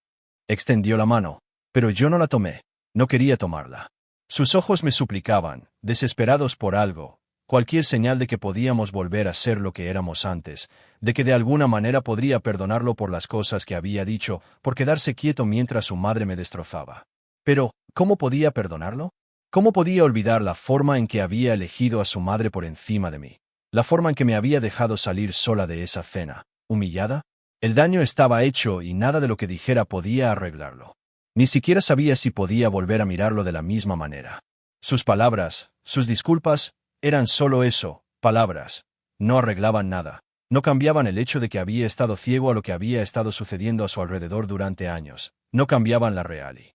Extendió la mano, pero yo no la tomé, no quería tomarla. Sus ojos me suplicaban, desesperados por algo, cualquier señal de que podíamos volver a ser lo que éramos antes, de que de alguna manera podría perdonarlo por las cosas que había dicho, por quedarse quieto mientras su madre me destrozaba. Pero, ¿cómo podía perdonarlo? ¿Cómo podía olvidar la forma en que había elegido a su madre por encima de mí? La forma en que me había dejado salir sola de esa cena, humillada. El daño estaba hecho y nada de lo que dijera podía arreglarlo. Ni siquiera sabía si podía volver a mirarlo de la misma manera. Sus palabras, sus disculpas, eran solo eso, palabras. No arreglaban nada. No cambiaban el hecho de que había estado ciego a lo que había estado sucediendo a su alrededor durante años. No cambiaban la realidad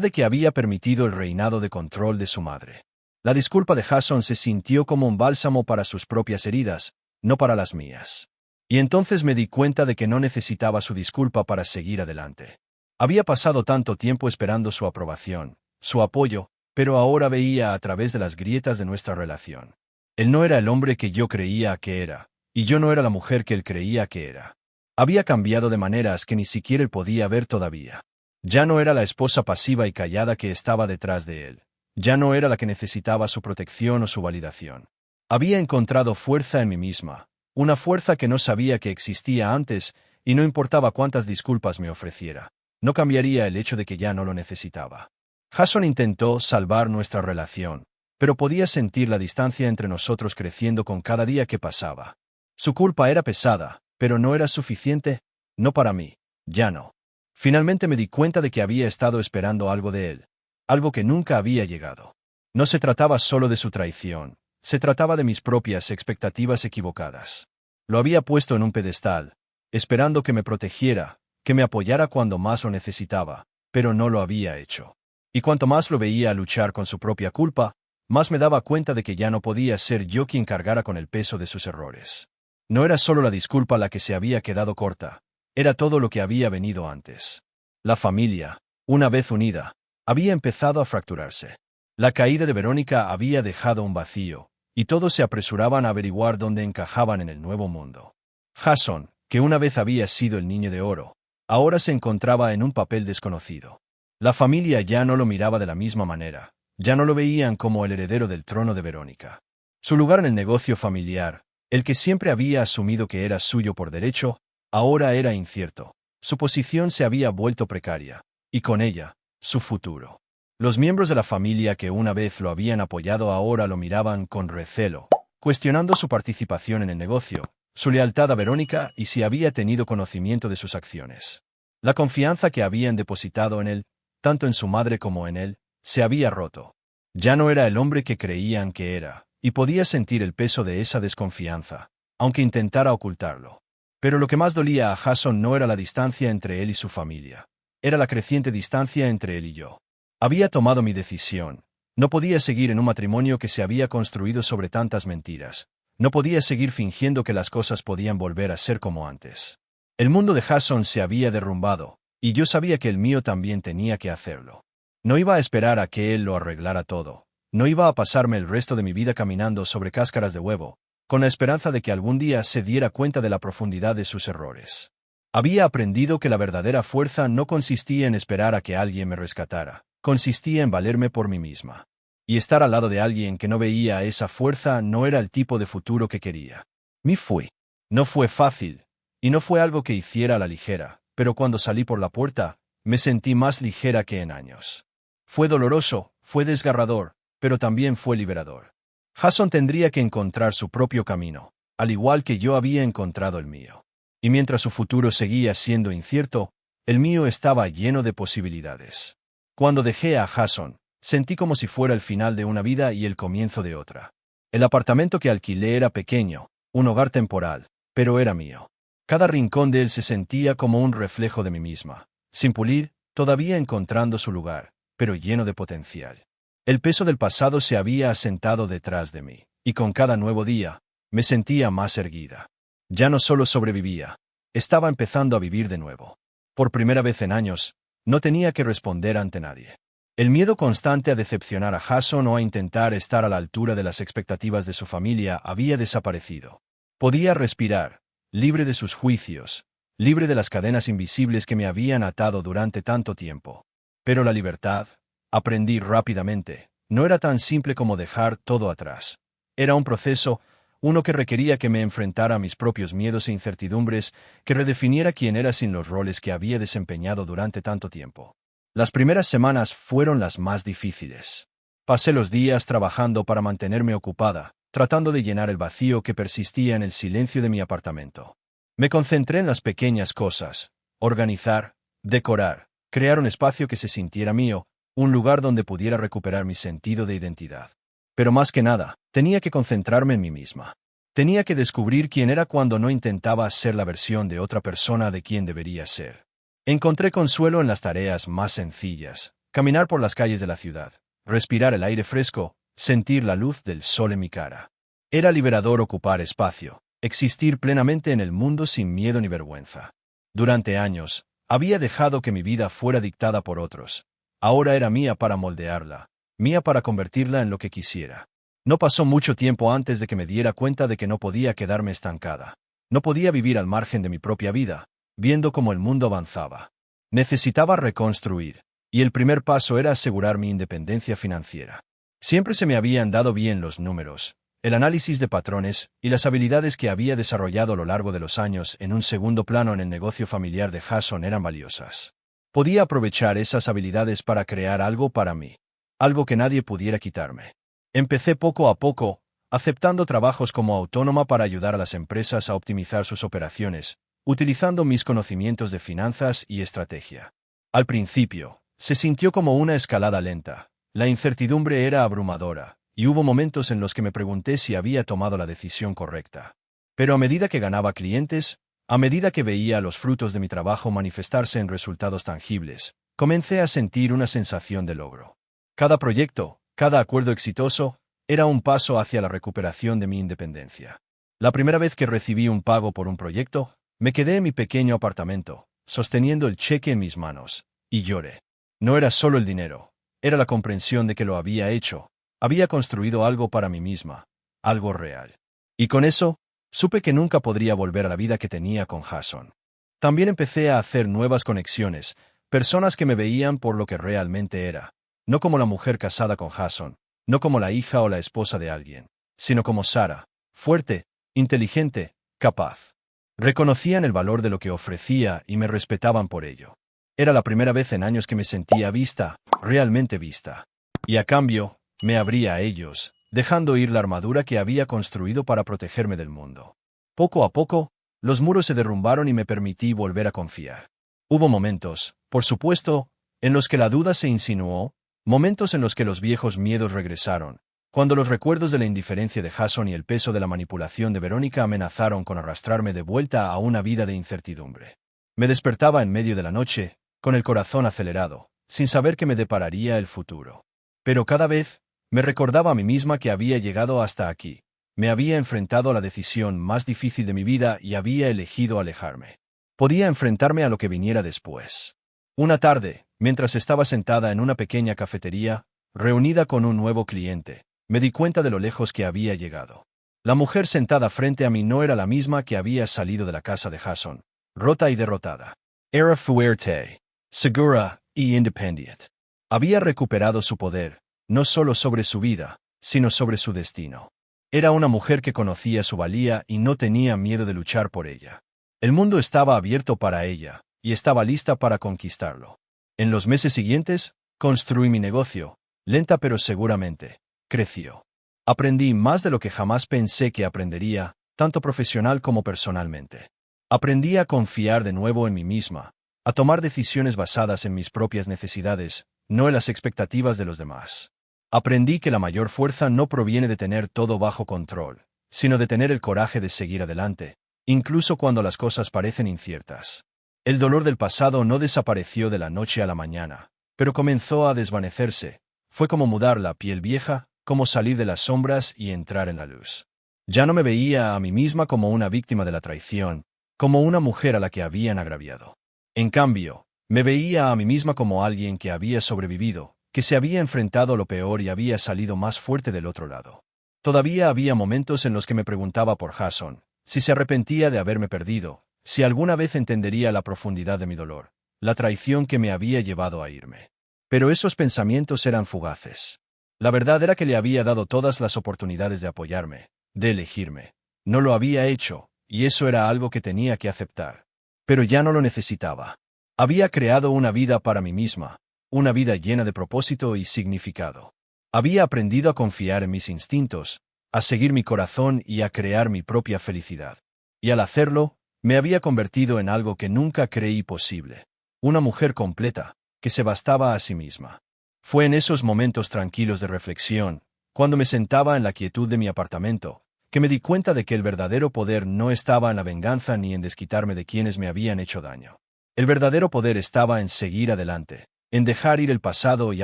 de que había permitido el reinado de control de su madre. La disculpa de Jason se sintió como un bálsamo para sus propias heridas, no para las mías. Y entonces me di cuenta de que no necesitaba su disculpa para seguir adelante. Había pasado tanto tiempo esperando su aprobación, su apoyo, pero ahora veía a través de las grietas de nuestra relación. Él no era el hombre que yo creía que era, y yo no era la mujer que él creía que era. Había cambiado de maneras que ni siquiera él podía ver todavía. Ya no era la esposa pasiva y callada que estaba detrás de él. Ya no era la que necesitaba su protección o su validación. Había encontrado fuerza en mí misma, una fuerza que no sabía que existía antes, y no importaba cuántas disculpas me ofreciera. No cambiaría el hecho de que ya no lo necesitaba. Jason intentó salvar nuestra relación, pero podía sentir la distancia entre nosotros creciendo con cada día que pasaba. Su culpa era pesada, pero no era suficiente, no para mí, ya no. Finalmente me di cuenta de que había estado esperando algo de él, algo que nunca había llegado. No se trataba solo de su traición, se trataba de mis propias expectativas equivocadas. Lo había puesto en un pedestal, esperando que me protegiera, que me apoyara cuando más lo necesitaba, pero no lo había hecho. Y cuanto más lo veía luchar con su propia culpa, más me daba cuenta de que ya no podía ser yo quien cargara con el peso de sus errores. No era solo la disculpa la que se había quedado corta, era todo lo que había venido antes. La familia, una vez unida, había empezado a fracturarse. La caída de Verónica había dejado un vacío, y todos se apresuraban a averiguar dónde encajaban en el nuevo mundo. Jason, que una vez había sido el niño de oro, ahora se encontraba en un papel desconocido. La familia ya no lo miraba de la misma manera, ya no lo veían como el heredero del trono de Verónica. Su lugar en el negocio familiar, el que siempre había asumido que era suyo por derecho, ahora era incierto. Su posición se había vuelto precaria, y con ella, su futuro. Los miembros de la familia que una vez lo habían apoyado ahora lo miraban con recelo, cuestionando su participación en el negocio, su lealtad a Verónica y si había tenido conocimiento de sus acciones. La confianza que habían depositado en él, tanto en su madre como en él, se había roto. Ya no era el hombre que creían que era, y podía sentir el peso de esa desconfianza, aunque intentara ocultarlo. Pero lo que más dolía a Jason no era la distancia entre él y su familia, era la creciente distancia entre él y yo. Había tomado mi decisión. No podía seguir en un matrimonio que se había construido sobre tantas mentiras. No podía seguir fingiendo que las cosas podían volver a ser como antes. El mundo de Jason se había derrumbado, y yo sabía que el mío también tenía que hacerlo. No iba a esperar a que él lo arreglara todo. No iba a pasarme el resto de mi vida caminando sobre cáscaras de huevo, con la esperanza de que algún día se diera cuenta de la profundidad de sus errores. Había aprendido que la verdadera fuerza no consistía en esperar a que alguien me rescatara, consistía en valerme por mí misma. Y estar al lado de alguien que no veía esa fuerza no era el tipo de futuro que quería. Me fui. No fue fácil, y no fue algo que hiciera a la ligera, pero cuando salí por la puerta, me sentí más ligera que en años. Fue doloroso, fue desgarrador, pero también fue liberador. Jason tendría que encontrar su propio camino, al igual que yo había encontrado el mío. Y mientras su futuro seguía siendo incierto, el mío estaba lleno de posibilidades. Cuando dejé a Jason, sentí como si fuera el final de una vida y el comienzo de otra. El apartamento que alquilé era pequeño, un hogar temporal, pero era mío. Cada rincón de él se sentía como un reflejo de mí misma, sin pulir, todavía encontrando su lugar, pero lleno de potencial. El peso del pasado se había asentado detrás de mí, y con cada nuevo día, me sentía más erguida. Ya no solo sobrevivía, estaba empezando a vivir de nuevo. Por primera vez en años, no tenía que responder ante nadie. El miedo constante a decepcionar a Jason o a intentar estar a la altura de las expectativas de su familia había desaparecido. Podía respirar, libre de sus juicios, libre de las cadenas invisibles que me habían atado durante tanto tiempo. Pero la libertad, aprendí rápidamente, no era tan simple como dejar todo atrás. Era un proceso, uno que requería que me enfrentara a mis propios miedos e incertidumbres, que redefiniera quién era sin los roles que había desempeñado durante tanto tiempo. Las primeras semanas fueron las más difíciles. Pasé los días trabajando para mantenerme ocupada, tratando de llenar el vacío que persistía en el silencio de mi apartamento. Me concentré en las pequeñas cosas: organizar, decorar, crear un espacio que se sintiera mío, un lugar donde pudiera recuperar mi sentido de identidad. Pero más que nada, tenía que concentrarme en mí misma. Tenía que descubrir quién era cuando no intentaba ser la versión de otra persona de quien debería ser. Encontré consuelo en las tareas más sencillas: caminar por las calles de la ciudad, respirar el aire fresco, sentir la luz del sol en mi cara. Era liberador ocupar espacio, existir plenamente en el mundo sin miedo ni vergüenza. Durante años, había dejado que mi vida fuera dictada por otros. Ahora era mía para moldearla, mía para convertirla en lo que quisiera. No pasó mucho tiempo antes de que me diera cuenta de que no podía quedarme estancada. No podía vivir al margen de mi propia vida, viendo cómo el mundo avanzaba. Necesitaba reconstruir, y el primer paso era asegurar mi independencia financiera. Siempre se me habían dado bien los números, el análisis de patrones y las habilidades que había desarrollado a lo largo de los años en un segundo plano en el negocio familiar de Jason eran valiosas. Podía aprovechar esas habilidades para crear algo para mí, algo que nadie pudiera quitarme. Empecé poco a poco, aceptando trabajos como autónoma para ayudar a las empresas a optimizar sus operaciones, utilizando mis conocimientos de finanzas y estrategia. Al principio, se sintió como una escalada lenta. La incertidumbre era abrumadora, y hubo momentos en los que me pregunté si había tomado la decisión correcta. Pero a medida que ganaba clientes, a medida que veía los frutos de mi trabajo manifestarse en resultados tangibles, comencé a sentir una sensación de logro. Cada proyecto, cada acuerdo exitoso, era un paso hacia la recuperación de mi independencia. La primera vez que recibí un pago por un proyecto, me quedé en mi pequeño apartamento, sosteniendo el cheque en mis manos, y lloré. No era solo el dinero, era la comprensión de que lo había hecho. Había construido algo para mí misma, algo real. Y con eso, supe que nunca podría volver a la vida que tenía con Jason. También empecé a hacer nuevas conexiones, personas que me veían por lo que realmente era, no como la mujer casada con Jason, no como la hija o la esposa de alguien, sino como Sara, fuerte, inteligente, capaz. Reconocían el valor de lo que ofrecía y me respetaban por ello. Era la primera vez en años que me sentía vista, realmente vista. Y a cambio, me abría a ellos, dejando ir la armadura que había construido para protegerme del mundo. Poco a poco, los muros se derrumbaron y me permití volver a confiar. Hubo momentos, por supuesto, en los que la duda se insinuó, momentos en los que los viejos miedos regresaron, cuando los recuerdos de la indiferencia de Jason y el peso de la manipulación de Verónica amenazaron con arrastrarme de vuelta a una vida de incertidumbre. Me despertaba en medio de la noche, con el corazón acelerado, sin saber qué me depararía el futuro. Pero cada vez, me recordaba a mí misma que había llegado hasta aquí. Me había enfrentado a la decisión más difícil de mi vida y había elegido alejarme. Podía enfrentarme a lo que viniera después. Una tarde, mientras estaba sentada en una pequeña cafetería, reunida con un nuevo cliente, me di cuenta de lo lejos que había llegado. La mujer sentada frente a mí no era la misma que había salido de la casa de Jason, rota y derrotada. Era fuerte, segura y independiente. Había recuperado su poder, no solo sobre su vida, sino sobre su destino. Era una mujer que conocía su valía y no tenía miedo de luchar por ella. El mundo estaba abierto para ella, y estaba lista para conquistarlo. En los meses siguientes, construí mi negocio, lenta pero seguramente. Creció. Aprendí más de lo que jamás pensé que aprendería, tanto profesional como personalmente. Aprendí a confiar de nuevo en mí misma, a tomar decisiones basadas en mis propias necesidades, no en las expectativas de los demás. Aprendí que la mayor fuerza no proviene de tener todo bajo control, sino de tener el coraje de seguir adelante, incluso cuando las cosas parecen inciertas. El dolor del pasado no desapareció de la noche a la mañana, pero comenzó a desvanecerse. Fue como mudar la piel vieja, como salir de las sombras y entrar en la luz. Ya no me veía a mí misma como una víctima de la traición, como una mujer a la que habían agraviado. En cambio, me veía a mí misma como alguien que había sobrevivido, que se había enfrentado a lo peor y había salido más fuerte del otro lado. Todavía había momentos en los que me preguntaba por Jason, si se arrepentía de haberme perdido, si alguna vez entendería la profundidad de mi dolor, la traición que me había llevado a irme. Pero esos pensamientos eran fugaces. La verdad era que le había dado todas las oportunidades de apoyarme, de elegirme. No lo había hecho, y eso era algo que tenía que aceptar. Pero ya no lo necesitaba. Había creado una vida para mí misma, una vida llena de propósito y significado. Había aprendido a confiar en mis instintos, a seguir mi corazón y a crear mi propia felicidad. Y al hacerlo, me había convertido en algo que nunca creí posible. Una mujer completa, que se bastaba a sí misma. Fue en esos momentos tranquilos de reflexión, cuando me sentaba en la quietud de mi apartamento, que me di cuenta de que el verdadero poder no estaba en la venganza ni en desquitarme de quienes me habían hecho daño. El verdadero poder estaba en seguir adelante, en dejar ir el pasado y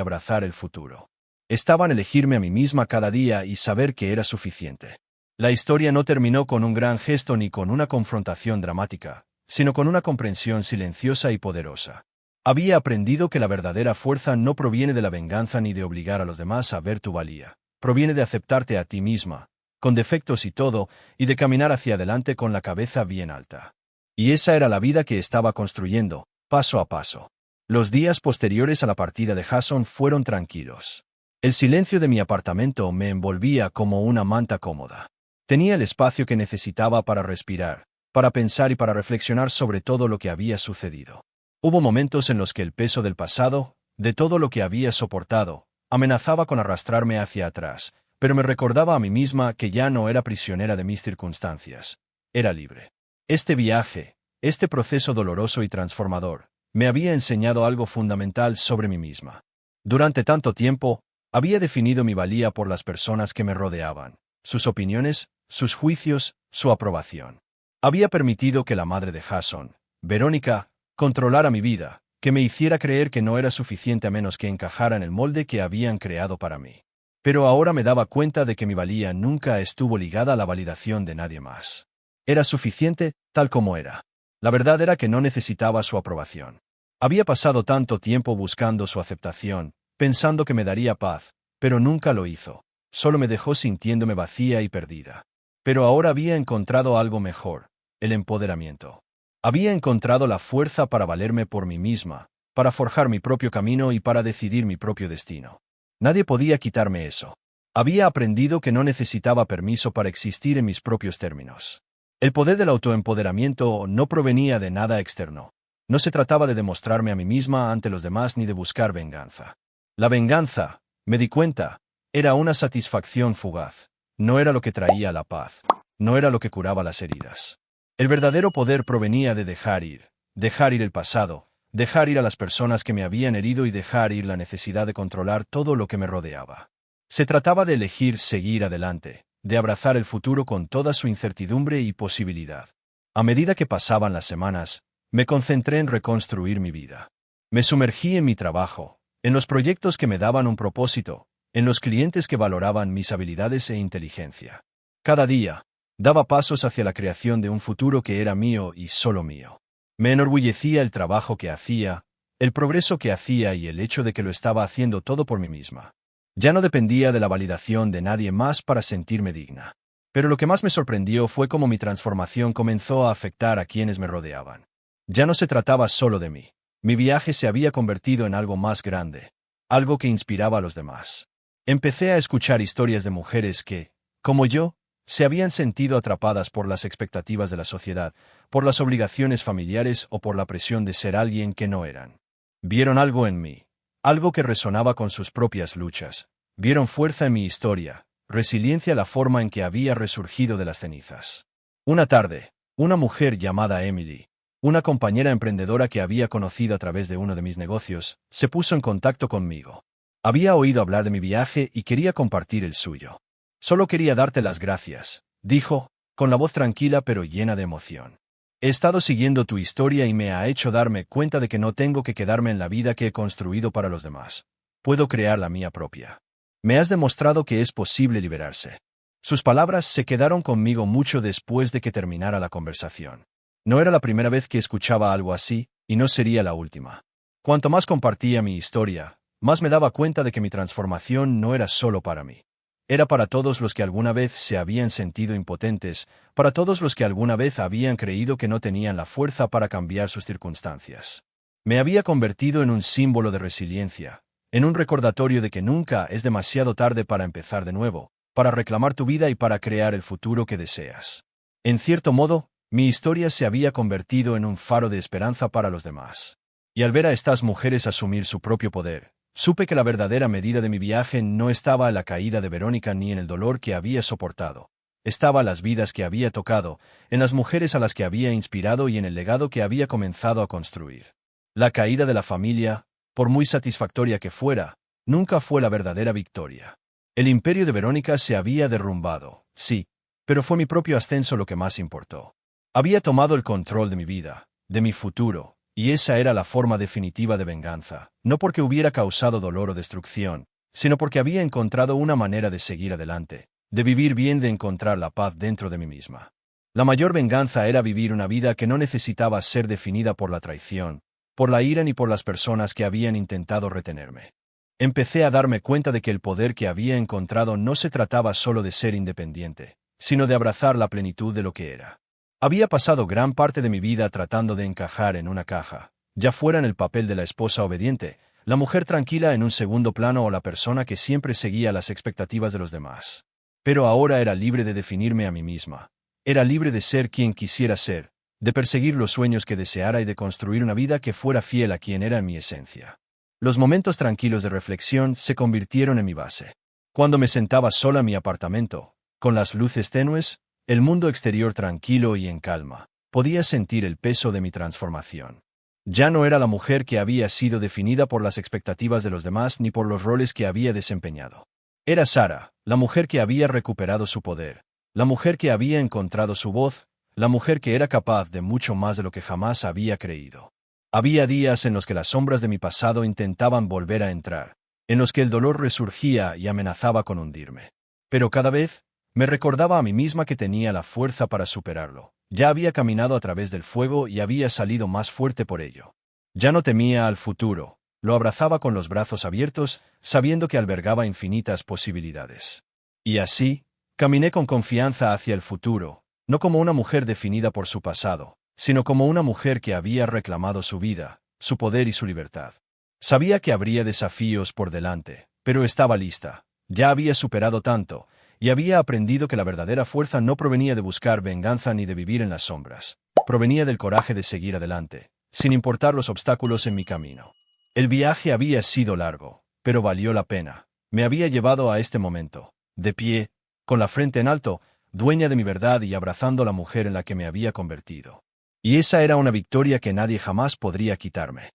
abrazar el futuro. Estaba en elegirme a mí misma cada día y saber que era suficiente. La historia no terminó con un gran gesto ni con una confrontación dramática, sino con una comprensión silenciosa y poderosa. Había aprendido que la verdadera fuerza no proviene de la venganza ni de obligar a los demás a ver tu valía. Proviene de aceptarte a ti misma, con defectos y todo, y de caminar hacia adelante con la cabeza bien alta. Y esa era la vida que estaba construyendo, paso a paso. Los días posteriores a la partida de Jason fueron tranquilos. El silencio de mi apartamento me envolvía como una manta cómoda. Tenía el espacio que necesitaba para respirar, para pensar y para reflexionar sobre todo lo que había sucedido. Hubo momentos en los que el peso del pasado, de todo lo que había soportado, amenazaba con arrastrarme hacia atrás, pero me recordaba a mí misma que ya no era prisionera de mis circunstancias. Era libre. Este viaje, este proceso doloroso y transformador, me había enseñado algo fundamental sobre mí misma. Durante tanto tiempo, había definido mi valía por las personas que me rodeaban, sus opiniones, sus juicios, su aprobación. Había permitido que la madre de Jason, Verónica, controlara mi vida, que me hiciera creer que no era suficiente a menos que encajara en el molde que habían creado para mí. Pero ahora me daba cuenta de que mi valía nunca estuvo ligada a la validación de nadie más. Era suficiente, tal como era. La verdad era que no necesitaba su aprobación. Había pasado tanto tiempo buscando su aceptación, pensando que me daría paz, pero nunca lo hizo. Solo me dejó sintiéndome vacía y perdida. Pero ahora había encontrado algo mejor, el empoderamiento. Había encontrado la fuerza para valerme por mí misma, para forjar mi propio camino y para decidir mi propio destino. Nadie podía quitarme eso. Había aprendido que no necesitaba permiso para existir en mis propios términos. El poder del autoempoderamiento no provenía de nada externo. No se trataba de demostrarme a mí misma ante los demás ni de buscar venganza. La venganza, me di cuenta, era una satisfacción fugaz. No era lo que traía la paz. No era lo que curaba las heridas. El verdadero poder provenía de dejar ir el pasado, dejar ir a las personas que me habían herido y dejar ir la necesidad de controlar todo lo que me rodeaba. Se trataba de elegir seguir adelante, de abrazar el futuro con toda su incertidumbre y posibilidad. A medida que pasaban las semanas, me concentré en reconstruir mi vida. Me sumergí en mi trabajo, en los proyectos que me daban un propósito, en los clientes que valoraban mis habilidades e inteligencia. Cada día, daba pasos hacia la creación de un futuro que era mío y solo mío. Me enorgullecía el trabajo que hacía, el progreso que hacía y el hecho de que lo estaba haciendo todo por mí misma. Ya no dependía de la validación de nadie más para sentirme digna. Pero lo que más me sorprendió fue cómo mi transformación comenzó a afectar a quienes me rodeaban. Ya no se trataba solo de mí. Mi viaje se había convertido en algo más grande, algo que inspiraba a los demás. Empecé a escuchar historias de mujeres que, como yo, se habían sentido atrapadas por las expectativas de la sociedad, por las obligaciones familiares o por la presión de ser alguien que no eran. Vieron algo en mí, algo que resonaba con sus propias luchas. Vieron fuerza en mi historia, resiliencia en la forma en que había resurgido de las cenizas. Una tarde, una mujer llamada Emily, una compañera emprendedora que había conocido a través de uno de mis negocios, se puso en contacto conmigo. Había oído hablar de mi viaje y quería compartir el suyo. Solo quería darte las gracias, dijo, con la voz tranquila pero llena de emoción. He estado siguiendo tu historia y me ha hecho darme cuenta de que no tengo que quedarme en la vida que he construido para los demás. Puedo crear la mía propia. Me has demostrado que es posible liberarse. Sus palabras se quedaron conmigo mucho después de que terminara la conversación. No era la primera vez que escuchaba algo así, y no sería la última. Cuanto más compartía mi historia, más me daba cuenta de que mi transformación no era solo para mí. Era para todos los que alguna vez se habían sentido impotentes, para todos los que alguna vez habían creído que no tenían la fuerza para cambiar sus circunstancias. Me había convertido en un símbolo de resiliencia, en un recordatorio de que nunca es demasiado tarde para empezar de nuevo, para reclamar tu vida y para crear el futuro que deseas. En cierto modo, mi historia se había convertido en un faro de esperanza para los demás. Y al ver a estas mujeres asumir su propio poder, supe que la verdadera medida de mi viaje no estaba en la caída de Verónica ni en el dolor que había soportado. Estaba en las vidas que había tocado, en las mujeres a las que había inspirado y en el legado que había comenzado a construir. La caída de la familia, por muy satisfactoria que fuera, nunca fue la verdadera victoria. El imperio de Verónica se había derrumbado, sí, pero fue mi propio ascenso lo que más importó. Había tomado el control de mi vida, de mi futuro, y esa era la forma definitiva de venganza, no porque hubiera causado dolor o destrucción, sino porque había encontrado una manera de seguir adelante, de vivir bien, de encontrar la paz dentro de mí misma. La mayor venganza era vivir una vida que no necesitaba ser definida por la traición, por la ira ni por las personas que habían intentado retenerme. Empecé a darme cuenta de que el poder que había encontrado no se trataba solo de ser independiente, sino de abrazar la plenitud de lo que era. Había pasado gran parte de mi vida tratando de encajar en una caja, ya fuera en el papel de la esposa obediente, la mujer tranquila en un segundo plano o la persona que siempre seguía las expectativas de los demás. Pero ahora era libre de definirme a mí misma. Era libre de ser quien quisiera ser, de perseguir los sueños que deseara y de construir una vida que fuera fiel a quien era en mi esencia. Los momentos tranquilos de reflexión se convirtieron en mi base. Cuando me sentaba sola en mi apartamento, con las luces tenues, el mundo exterior tranquilo y en calma, podía sentir el peso de mi transformación. Ya no era la mujer que había sido definida por las expectativas de los demás ni por los roles que había desempeñado. Era Sara, la mujer que había recuperado su poder, la mujer que había encontrado su voz, la mujer que era capaz de mucho más de lo que jamás había creído. Había días en los que las sombras de mi pasado intentaban volver a entrar, en los que el dolor resurgía y amenazaba con hundirme. Pero cada vez, me recordaba a mí misma que tenía la fuerza para superarlo. Ya había caminado a través del fuego y había salido más fuerte por ello. Ya no temía al futuro, lo abrazaba con los brazos abiertos, sabiendo que albergaba infinitas posibilidades. Y así, caminé con confianza hacia el futuro, no como una mujer definida por su pasado, sino como una mujer que había reclamado su vida, su poder y su libertad. Sabía que habría desafíos por delante, pero estaba lista. Ya había superado tanto, Y había aprendido que la verdadera fuerza no provenía de buscar venganza ni de vivir en las sombras. Provenía del coraje de seguir adelante, sin importar los obstáculos en mi camino. El viaje había sido largo, pero valió la pena. Me había llevado a este momento, de pie, con la frente en alto, dueña de mi verdad y abrazando a la mujer en la que me había convertido. Y esa era una victoria que nadie jamás podría quitarme.